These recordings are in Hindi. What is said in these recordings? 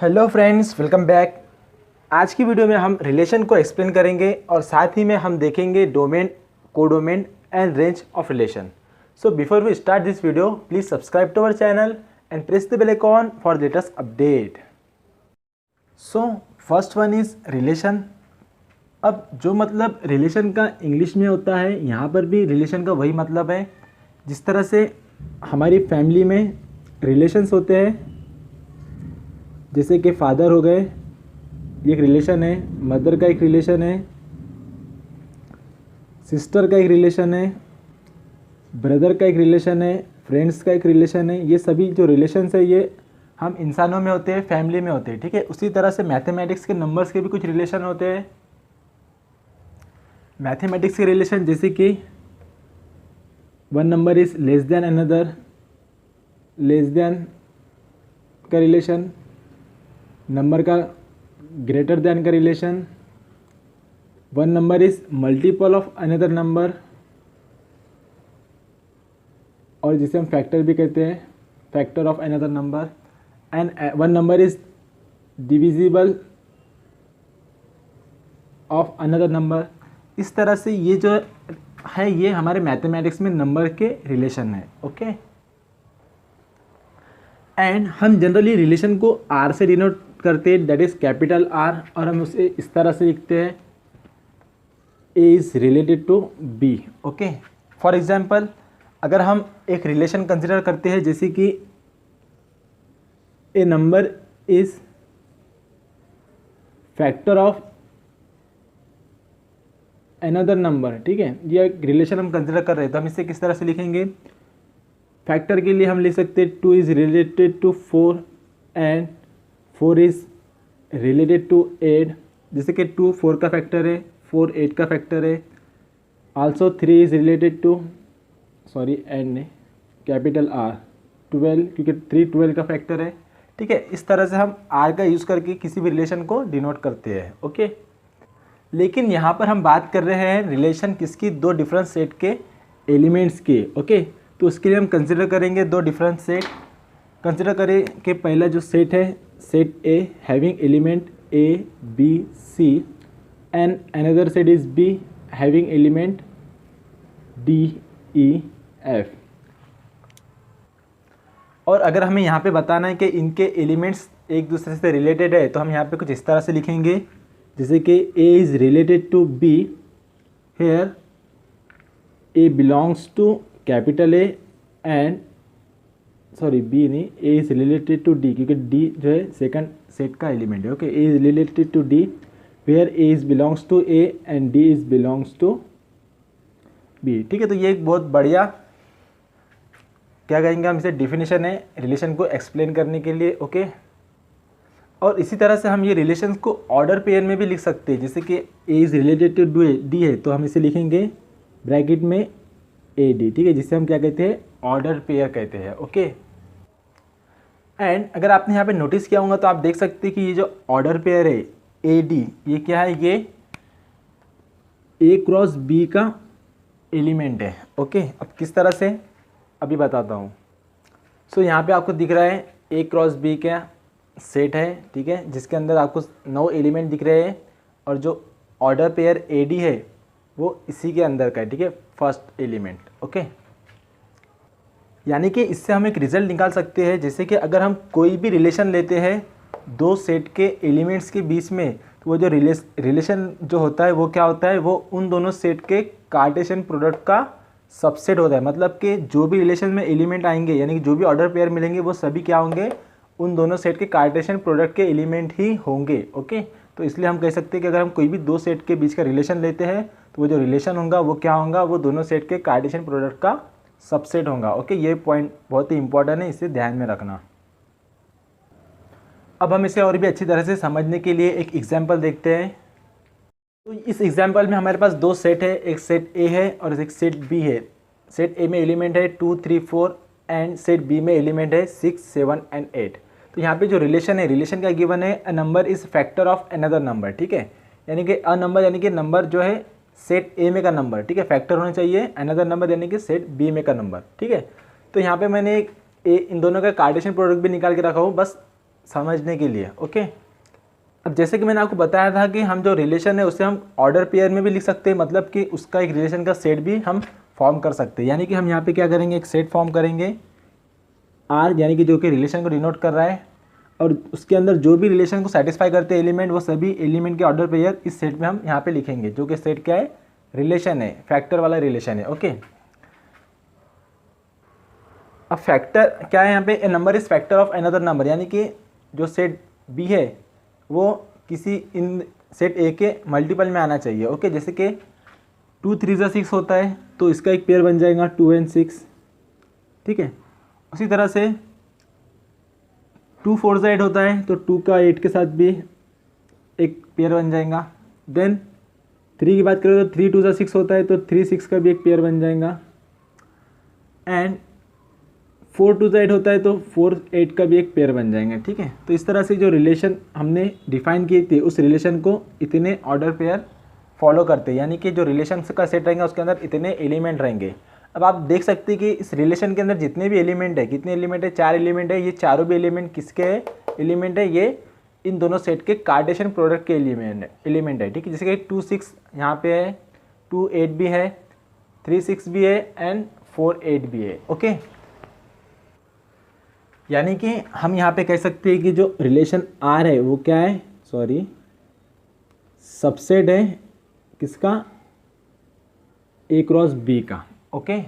Hello friends, welcome back. आज की वीडियो में हम रिलेशन को एक्सप्लेन करेंगे और साथ ही में हम देखेंगे domain, codomain and range of relation. So before we start this video, please subscribe to our channel and press the bell icon for latest update. So first one is relation. अब जो मतलब रिलेशन का इंग्लिश में होता है, यहाँ पर भी रिलेशन का वही मतलब है। जिस तरह से हमारी फैमिली में रिलेशंस होते हैं, जैसे कि फादर हो गए, ये एक रिलेशन है, मदर का एक रिलेशन है, सिस्टर का एक रिलेशन है, ब्रदर का एक रिलेशन है, फ्रेंड्स का एक रिलेशन है। ये सभी जो रिलेशंस है ये हम इंसानों में होते हैं, फैमिली में होते हैं, ठीक है। उसी तरह से मैथमेटिक्स के नंबर्स के भी कुछ रिलेशन होते हैं। मैथमेटिक्स के रिलेशन जैसे कि one number is less than another, less than का रिलेशन, नंबर का ग्रेटर देन का relation, one number is multiple of another number, और जिसे हम फैक्टर भी कहते हैं, factor of another number, and one number is divisible of another number. इस तरह से ये जो है ये हमारे मैथमेटिक्स में नंबर के रिलेशन है, ओके। एंड हम जनरली रिलेशन को आर से डिनोट करते हैं, दैट इज कैपिटल आर, और हम उसे इस तरह से लिखते हैं, A is related to B, okay. For example, अगर हम एक रिलेशन कंसिडर करते हैं जैसे कि A number is factor of another number, ठीक है, ये एक रिलेशन हम कंसिडर कर रहे हैं, तो हम इसे किस तरह से लिखेंगे? फैक्टर के लिए हम लिख सकते हैं 2 is related to 4 and 4 is related to 8। जैसे कि 2 4 का फैक्टर है, 4 8 का फैक्टर है। Also 3 is related to, sorry and नहीं, कैपिटल आर 12, क्योंकि 3 12 का फैक्टर है, ठीक है। इस तरह से हम आर का यूज़ करके किसी भी रिलेशन को डिनोट करते हैं, ओके। लेकिन यहाँ पर हम बात कर रहे हैं रिलेशन किसकी? दो डिफरेंट सेट के एलिमेंट्स के, ओके। तो उसके लिए हम कंसिडर करेंगे दो डिफरेंट सेट। कंसिडर करें कि पहला जो सेट है, set A having element A B C, and another set is B having element D E F. और अगर हमें यहाँ पे बताना है कि इनके एलिमेंट्स एक दूसरे से रिलेटेड है, तो हम यहाँ पे कुछ इस तरह से लिखेंगे, जैसे कि A is related to B, here A belongs to capital A and, sorry B नहीं, A is related to D, क्योंकि डी जो है सेकंड सेट का एलिमेंट है, okay. A is related to D where A is belongs to A and D is belongs to B, ठीक है। तो ये एक बहुत बढ़िया, क्या कहेंगे हम इसे, डिफिनेशन है रिलेशन को एक्सप्लेन करने के लिए, ओके। और इसी तरह से हम ये रिलेशंस को ऑर्डर पेयर में भी लिख सकते हैं, जैसे कि A is related to D है, तो हम इसे लिखेंगे ब्रैकेट में ए डी, ठीक है, जिसे हम क्या कहते हैं, ऑर्डर पेयर कहते हैं, ओके। एंड अगर आपने यहाँ पे नोटिस किया होगा तो आप देख सकते हैं कि ये जो ऑर्डर पेयर है ए डी, ये क्या है, ये ए क्रॉस बी का एलिमेंट है, ओके। अब किस तरह से, अभी बताता हूँ। सो यहाँ पे आपको दिख रहा है ए क्रॉस बी का सेट है, ठीक है, जिसके अंदर आपको 9 एलिमेंट दिख रहे हैं, और जो ऑर्डर पेयर ए डी है वो इसी के अंदर का है, ठीक है, फर्स्ट एलिमेंट, ओके। यानी कि इससे हम एक रिजल्ट निकाल सकते हैं, जैसे कि अगर हम कोई भी रिलेशन लेते हैं दो सेट के एलिमेंट्स के बीच में, तो वो जो रिलेशन जो होता है वो क्या होता है, वो उन दोनों सेट के कार्टेशियन प्रोडक्ट का सबसेट होता है। मतलब कि जो भी रिलेशन में एलिमेंट आएंगे, यानी कि जो भी ऑर्डर पेयर मिलेंगे, वो सभी क्या होंगे, उन दोनों सेट के कार्टेशियन प्रोडक्ट के एलिमेंट ही होंगे, ओके। तो इसलिए हम कह सकते हैं कि अगर हम कोई भी दो सेट के बीच का रिलेशन लेते हैं, तो वो जो रिलेशन होगा वो क्या होगा, वो दोनों सेट के कार्टेशियन प्रोडक्ट का सबसेट होगा, ओके। ये पॉइंट बहुत ही इंपॉर्टेंट है, इसे ध्यान में रखना। अब हम इसे और भी अच्छी तरह से समझने के लिए एक एग्जाम्पल देखते हैं। तो इस एग्जाम्पल में हमारे पास दो सेट है, एक सेट ए है और एक सेट बी है। सेट ए में एलिमेंट है 2 3 4 एंड सेट बी में एलिमेंट है 6 7 एंड 8। तो यहाँ पे जो रिलेशन है, रिलेशन का गिवन है a number is factor of another number, ठीक है। यानी कि अ नंबर यानी कि नंबर जो है सेट ए में का नंबर, ठीक है, फैक्टर होना चाहिए अनदर नंबर यानी कि सेट बी में का नंबर, ठीक है। तो यहाँ पे मैंने इन दोनों का कार्टेशियन प्रोडक्ट भी निकाल के रखा हूँ, बस समझने के लिए। ओके, अब जैसे कि मैंने आपको बताया था कि हम जो रिलेशन है उसे हम ऑर्डर पेयर में भी लिख सकते हैं, मतलब कि उसका एक रिलेशन का सेट भी हम फॉर्म कर सकते हैं। यानी कि हम यहाँ पे क्या करेंगे, एक सेट फॉर्म करेंगे आर, यानी कि जो कि रिलेशन को डिनोट कर रहा है, और उसके अंदर जो भी रिलेशन को सेटिस्फाई करते हैं एलिमेंट, वो सभी एलिमेंट के ऑर्डर पेयर इस सेट में हम यहाँ पे लिखेंगे, जो कि सेट क्या है, रिलेशन है, फैक्टर वाला रिलेशन है। ओके, अब फैक्टर क्या है यहाँ पे, A number is factor of another number, यानी कि जो सेट बी है वो किसी इन सेट ए के मल्टीपल में आना चाहिए। ओके, जैसे कि 2 3 6 होता है तो इसका एक पेयर बन जाएगा 2 and 6, ठीक है। उसी तरह से 2 4 8 होता है तो 2 का 8 के साथ भी एक पेयर बन जाएगा। देन 3 की बात करें तो 3 2 6 होता है तो 3 6 का भी एक पेयर बन जाएगा। एंड 4 2 8 होता है तो 4 8 का भी एक पेयर बन जाएंगे, ठीक है। तो इस तरह से जो रिलेशन हमने डिफाइन किए थे उस रिलेशन को इतने ऑर्डर पेयर फॉलो करते हैं, यानी कि जो रिलेशन का सेट रहेगा उसके अंदर इतने एलिमेंट रहेंगे। अब आप देख सकते हैं कि इस रिलेशन के अंदर जितने भी एलिमेंट है, कितने एलिमेंट है, 4 एलिमेंट है। ये चारों भी एलिमेंट किसके एलिमेंट है, ये इन दोनों सेट के कार्टेशियन प्रोडक्ट के एलिमेंट है, ठीक है। जैसे कि 2 6 यहाँ पे है, 2 8 भी है, 3 6 भी है एंड 4 8 भी है। ओके, यानी कि हम यहाँ पे कह सकते हैं कि जो रिलेशन आर है वो क्या है, सॉरी, सबसेट है किसका, ए क्रॉस बी का। ओके,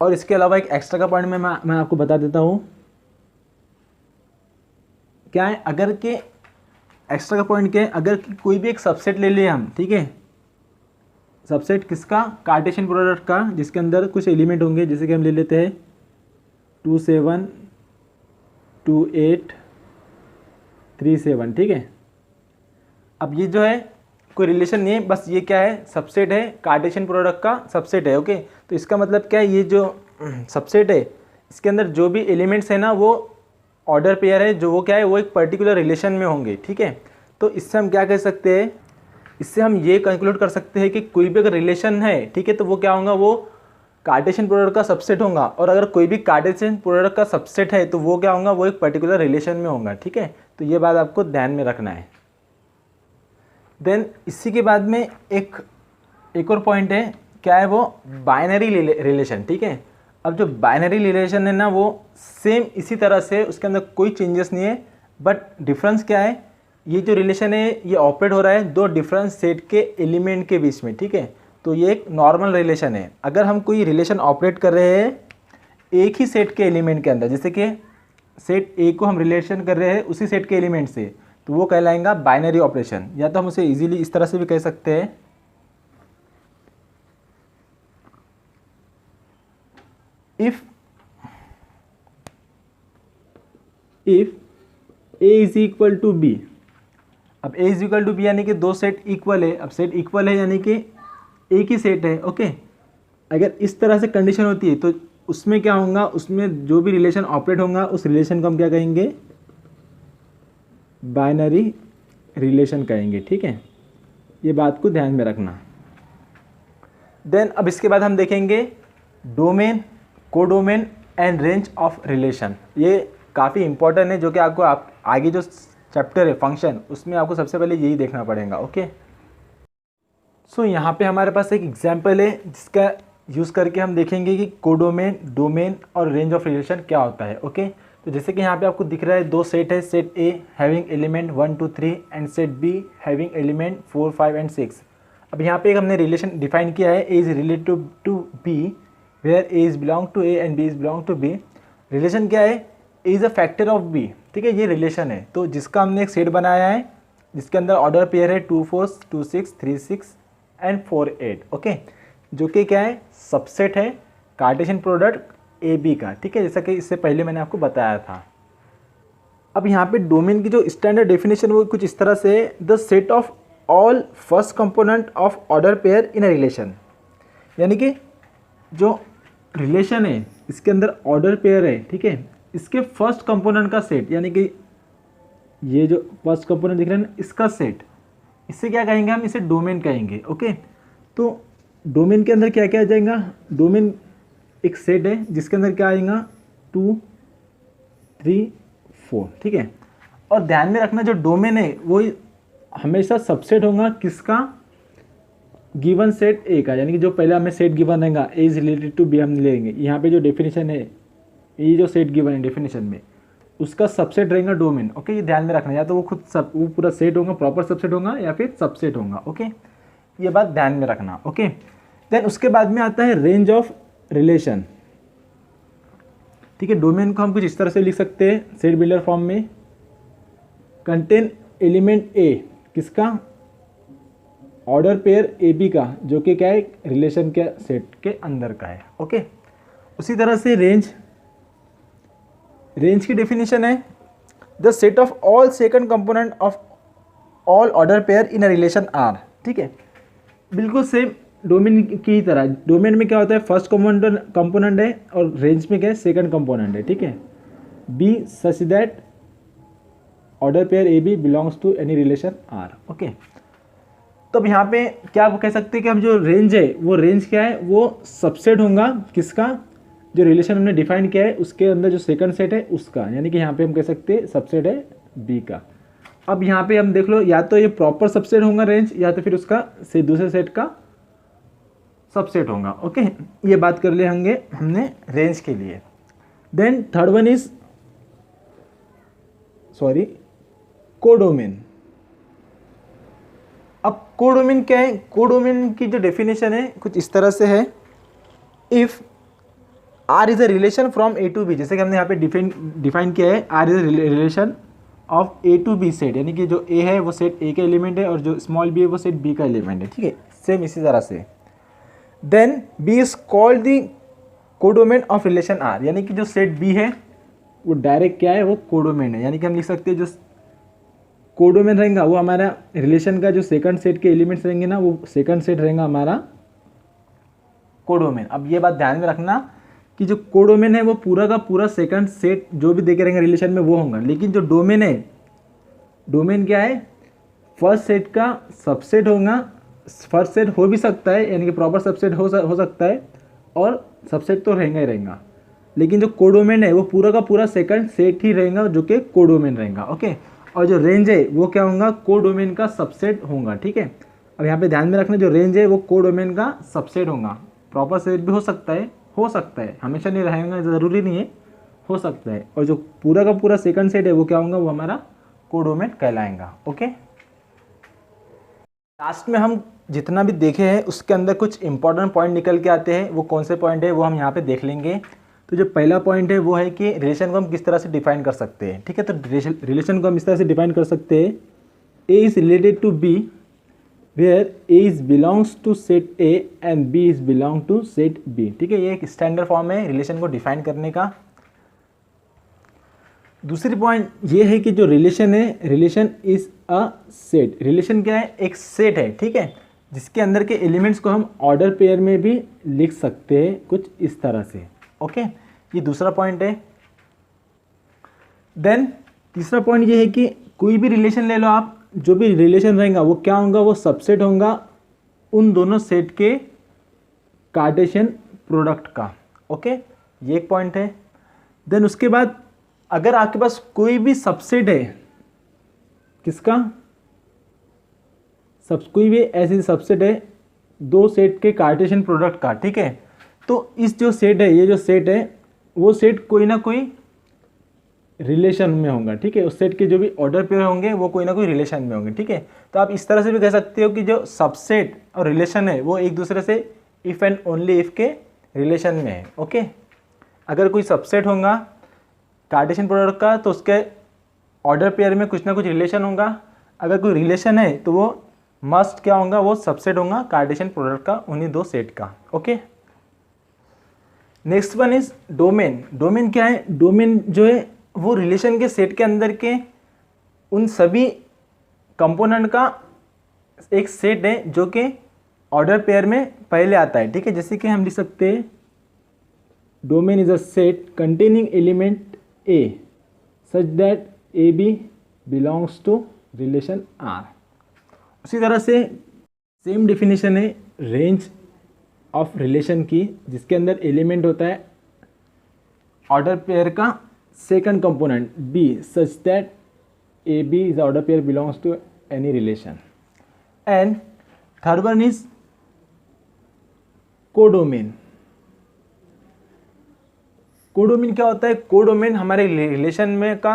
और इसके अलावा एक एक्स्ट्रा का पॉइंट मैं आपको बता देता हूँ, क्या है, अगर के एक्स्ट्रा का पॉइंट क्या है, अगर कोई भी एक सबसेट ले लिए हम, ठीक है, सबसेट किसका, कार्टेशियन प्रोडक्ट का, जिसके अंदर कुछ एलिमेंट होंगे, जैसे कि हम ले लेते हैं 2 7 2 8 3 7, ठीक है। अब ये जो है कोई रिलेशन नहीं है, बस ये क्या है, सबसेट है, कार्टेशियन प्रोडक्ट का सबसेट है। ओके, तो इसका मतलब क्या है, ये जो सबसेट है इसके अंदर जो भी एलिमेंट्स है ना वो ऑर्डर पेयर है, जो वो क्या है, वो एक पर्टिकुलर रिलेशन में होंगे, ठीक है। तो इससे हम क्या कह सकते हैं, इससे हम ये कंक्लूड कर सकते हैं कि कोई भी अगर रिलेशन है, ठीक है, तो वो क्या होगा, वो कार्टेशियन प्रोडक्ट का सबसेट होगा। और अगर कोई भी कार्टेशियन प्रोडक्ट का सबसेट है तो वो क्या होगा, वो एक पर्टिकुलर रिलेशन में होगा, ठीक है। तो ये बात आपको ध्यान में रखना है। देन इसी के बाद में एक और पॉइंट है, क्या है वो, बाइनरी रिलेशन, ठीक है। अब जो बाइनरी रिलेशन है ना वो सेम इसी तरह से, उसके अंदर कोई चेंजेस नहीं है, बट डिफरेंस क्या है, ये जो रिलेशन है ये ऑपरेट हो रहा है दो डिफरेंट सेट के एलिमेंट के बीच में, ठीक है। तो ये एक नॉर्मल रिलेशन है। अगर हम कोई रिलेशन ऑपरेट कर रहे हैं एक ही सेट के एलिमेंट के अंदर, जैसे कि सेट ए को हम रिलेशन कर रहे हैं उसी सेट के एलिमेंट से, तो वो कहलाएगा बाइनरी ऑपरेशन। या तो हम उसे इजीली इस तरह से भी कह सकते हैं, if A is equal to B. अब A is equal to B यानी कि दो सेट इक्वल है। अब सेट इक्वल है यानी कि एक ही सेट है। ओके, अगर इस तरह से कंडीशन होती है तो उसमें क्या होगा, उसमें जो भी रिलेशन ऑपरेट होगा उस रिलेशन को हम क्या कहेंगे, बाइनरी रिलेशन कहेंगे, ठीक है। ये बात को ध्यान में रखना। देन अब इसके बाद हम देखेंगे domain, codomain and range of relation. ये काफ़ी इंपॉर्टेंट है, जो कि आपको आगे जो चैप्टर है फंक्शन, उसमें आपको सबसे पहले यही देखना पड़ेगा। ओके, सो यहाँ पे हमारे पास एक एग्जाम्पल है जिसका यूज़ करके हम देखेंगे कि कोडोमेन, डोमेन और रेंज ऑफ रिलेशन क्या होता है। ओके, तो जैसे कि यहाँ पे आपको दिख रहा है दो सेट है, set A having element 1 2 3 and set B having element 4 5 and 6। अब यहाँ पे एक हमने रिलेशन डिफाइन किया है, A is related to B where A is belong to A and B is belong to B. Relation क्या है, A is a factor of B, ठीक है, ये रिलेशन है। तो जिसका हमने एक सेट बनाया है जिसके अंदर ऑर्डर पेयर है 2 4 2 6 3 6 एंड 4 8। ओके, जो कि क्या है, सबसेट है कार्टेशियन प्रोडक्ट ए बी का, ठीक है, जैसा कि इससे पहले मैंने आपको बताया था। अब यहाँ पे डोमेन की जो स्टैंडर्ड डेफिनेशन वो कुछ इस तरह से, the set of all first component of order pair in a relation. यानी कि जो रिलेशन है इसके अंदर ऑर्डर पेयर है, ठीक है, इसके फर्स्ट कंपोनेंट का सेट, यानी कि ये जो फर्स्ट कंपोनेंट दिख रहा है ना इसका सेट, इससे क्या कहेंगे हम, इसे डोमेन कहेंगे। ओके, तो डोमेन के अंदर क्या क्या आ जाएगा, डोमेन एक सेट है जिसके अंदर क्या आएगा 2 3 4, ठीक है। और ध्यान में रखना जो डोमेन है वो हमेशा सबसेट होगा किसका, गिवन सेट ए का, यानी कि जो पहले हमें सेट गिवन रहेगा ए इज रिलेटेड टू बी हम लेंगे, यहाँ पे जो डेफिनेशन है ये जो सेट गिवन है डेफिनेशन में उसका सबसेट रहेगा डोमेन। ओके, ये ध्यान में रखना, या तो वो खुद सब वो पूरा सेट होगा, प्रॉपर सबसेट होगा, या फिर सबसेट होगा। ओके, ये बात ध्यान में रखना। ओके, देन उसके बाद में आता है रेंज ऑफ रिलेशन, ठीक है। डोमेन को हम कुछ इस तरह से लिख सकते हैं सेट बिल्डर फॉर्म में, कंटेन एलिमेंट ए किसका, ऑर्डर पेयर ए बी का, जो कि क्या है रिलेशन के सेट के अंदर का है। ओके, उसी तरह से रेंज की डेफिनेशन है the set of all second component of all order pair in a relation R, ठीक है। बिल्कुल सेम डोमेन की ही तरह, डोमेन में क्या होता है फर्स्ट कंपोनेंट है और रेंज में क्या है सेकंड कंपोनेंट है, ठीक है। B such that order pair A B belongs to any relation R. Okay, तो अब यहाँ पे क्या कह सकते हैं कि हम जो रेंज है वो रेंज क्या है, वो सबसेट होगा किसका, जो रिलेशन हमने डिफाइन किया है उसके अंदर जो सेकंड सेट है उसका, यानी कि यहाँ पे हम कह सकते हैं सबसेट है बी का। अब यहाँ पे हम देख लो, या तो ये प्रॉपर सबसेट होगा रेंज, या तो फिर उसका से दूसरे सेट का सबसेट होगा। ओके, ये बात कर लिए होंगे हमने रेंज के लिए। Then third one is codomain. अब कोडोमेन क्या है, कोडोमेन की जो डेफिनेशन है कुछ इस तरह से है, if R is a relation from A to B, जैसे कि हमने यहाँ पे डिफाइन किया है R is a relation of A to B set, यानी कि जो ए है वो सेट ए का एलिमेंट है और जो स्मॉल बी है वो सेट बी का एलिमेंट है, ठीक है। सेम इसी तरह से then B is called the codomain of relation R, यानी कि जो सेट बी है वो डायरेक्ट क्या है, वो कोडोमेन है, यानी कि हम लिख सकते हैं जो कोडोमेन रहेगा वो हमारा रिलेशन का जो सेकंड सेट के एलिमेंट्स रहेंगे ना, वो सेकंड सेट रहेगा हमारा कोडोमेन। अब ये बात ध्यान में रखना कि जो कोडोमेन है वो पूरा का पूरा सेकंड सेट जो भी देखे रहेंगे रिलेशन में वो होगा, लेकिन जो डोमेन है, डोमेन क्या है, फर्स्ट सेट का सबसेट होगा, फर्स्ट सेट हो भी सकता है यानी कि प्रॉपर सबसेट हो सकता है, और सबसेट तो रहेगा ही रहेगा, लेकिन जो कोडोमेन है वो पूरा का पूरा सेकंड सेट ही रहेगा जो कि कोडोमेन रहेगा। ओके, और जो रेंज है वो क्या होगा, कोडोमेन का सबसेट होगा, ठीक है। अब यहाँ पे ध्यान में रखना जो रेंज है वो कोडोमेन का सबसेट होगा, प्रॉपर सेट भी हो सकता है, हमेशा नहीं रहेगा, ज़रूरी नहीं है, हो सकता है। और जो पूरा का पूरा सेकंड सेट है वो क्या होगा, वो हमारा कोडोमेन कहलाएगा। ओके, लास्ट में हम जितना भी देखे हैं उसके अंदर कुछ इंपॉर्टेंट पॉइंट निकल के आते हैं, वो कौन से पॉइंट है वो हम यहाँ पे देख लेंगे। तो जो पहला पॉइंट है वो है कि रिलेशन को हम किस तरह से डिफाइन कर सकते हैं, ठीक है। तो रिलेशन को हम इस तरह से डिफाइन कर सकते हैं, A is related to B where A is belongs to set A and B is belong to set B, ठीक है। ये एक स्टैंडर्ड फॉर्म है रिलेशन को डिफाइन करने का। दूसरी पॉइंट ये है कि जो रिलेशन है, relation is a set, relation क्या है, एक सेट है, ठीक है, जिसके अंदर के एलिमेंट्स को हम ऑर्डर पेयर में भी लिख सकते हैं कुछ इस तरह से। ओके, ये दूसरा पॉइंट है। देन तीसरा पॉइंट ये है कि कोई भी रिलेशन ले लो आप, जो भी रिलेशन रहेगा वो क्या होगा, वो सबसेट होगा उन दोनों सेट के कार्टेशियन प्रोडक्ट का। ओके, ये एक पॉइंट है। देन उसके बाद अगर आपके पास कोई भी सबसेट है, किसका, कोई भी ऐसी सबसेट है दो सेट के कार्टेशियन प्रोडक्ट का, ठीक है, तो इस जो सेट है, ये जो सेट है वो सेट कोई ना कोई रिलेशन में होगा, ठीक है। उस सेट के जो भी ऑर्डर पेयर होंगे वो कोई ना कोई रिलेशन में होंगे, ठीक है। तो आप इस तरह से भी कह सकते हो कि जो सबसेट और रिलेशन है वो एक दूसरे से इफ़ एंड ओनली इफ़ के रिलेशन में है। ओके, अगर कोई सबसेट होगा कार्टेशियन प्रोडक्ट का तो उसके ऑर्डर पेयर में कुछ ना कुछ रिलेशन होगा, अगर कोई रिलेशन है तो वो मस्ट क्या होगा, वो सबसेट होगा कार्टेशियन प्रोडक्ट का उन्हीं दो सेट का। Okay, next one is domain. Domain क्या है, डोमेन जो है वो रिलेशन के सेट के अंदर के उन सभी कंपोनेंट का एक सेट है जो कि ऑर्डर पेयर में पहले आता है, ठीक है। जैसे कि हम लिख सकते हैं domain is a set containing element A such that A B belongs to relation R. उसी तरह से सेम डेफिनेशन है रेंज ऑफ रिलेशन की, जिसके अंदर एलिमेंट होता है ऑर्डर पेयर का second component B such that AB is the order pair belongs to any relation, and third one is codomain. Codomain क्या होता है? कोडोमेन हमारे रिलेशन में का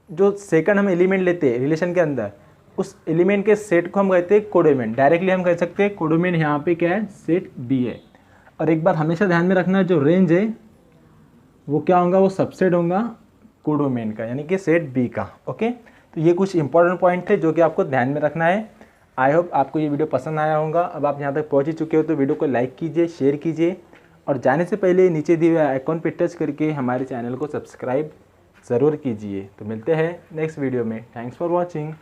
जो सेकंड हम एलिमेंट लेते हैं रिलेशन के अंदर, उस एलिमेंट के सेट को हम कहते हैं कोडोमेन। डायरेक्टली हम कह सकते हैं कोडोमेन यहाँ पे क्या है? सेट बी है। और एक बात हमेशा ध्यान में रखना, जो रेंज है वो क्या होगा? वो सबसेट होगा कोडोमेन का, यानी कि सेट बी का। ओके, तो ये कुछ इंपॉर्टेंट पॉइंट है जो कि आपको ध्यान में रखना है। आई होप आपको ये वीडियो पसंद आया होगा। अब आप यहाँ तक पहुँच ही चुके हो तो वीडियो को लाइक कीजिए, शेयर कीजिए, और जाने से पहले नीचे दिए हुए आइकॉन पे टच करके हमारे चैनल को सब्सक्राइब ज़रूर कीजिए। तो मिलते हैं नेक्स्ट वीडियो में। Thanks for watching.